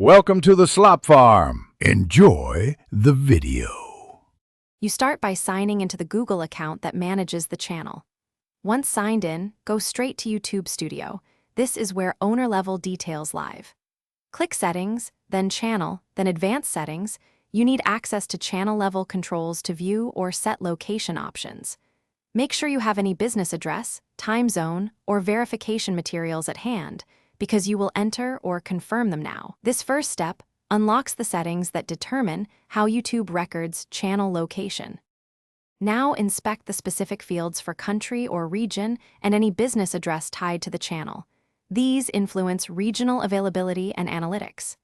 Welcome to the Slop Farm. Enjoy the video. You start by signing into the Google account that manages the channel. Once signed in, go straight to YouTube Studio. This is where owner-level details live. Click Settings, then Channel, then Advanced Settings. You need access to channel-level controls to view or set location options. Make sure you have any business address, time zone, or verification materials at hand, because you will enter or confirm them now. This first step unlocks the settings that determine how YouTube records channel location. Now inspect the specific fields for country or region and any business address tied to the channel. These influence regional availability and analytics.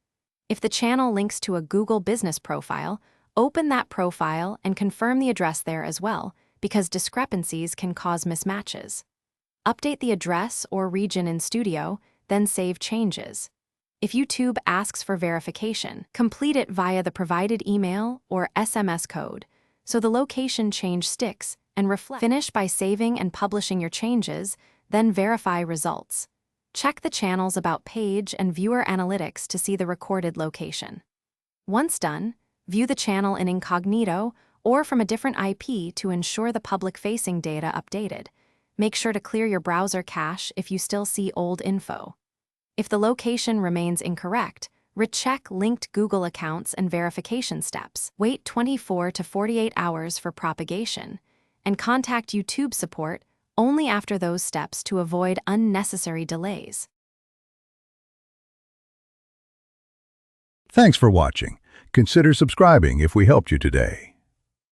If the channel links to a Google business profile, open that profile and confirm the address there as well, because discrepancies can cause mismatches. Update the address or region in Studio, then save changes. If YouTube asks for verification, complete it via the provided email or SMS code, so the location change sticks and reflects. Finish by saving and publishing your changes, then verify results. Check the channel's About page and viewer analytics to see the recorded location. Once done, view the channel in incognito or from a different IP to ensure the public-facing data updated. Make sure to clear your browser cache if you still see old info. If the location remains incorrect, recheck linked Google accounts and verification steps. Wait 24 to 48 hours for propagation, and contact YouTube support only after those steps to avoid unnecessary delays. Thanks for watching. Consider subscribing if we helped you today.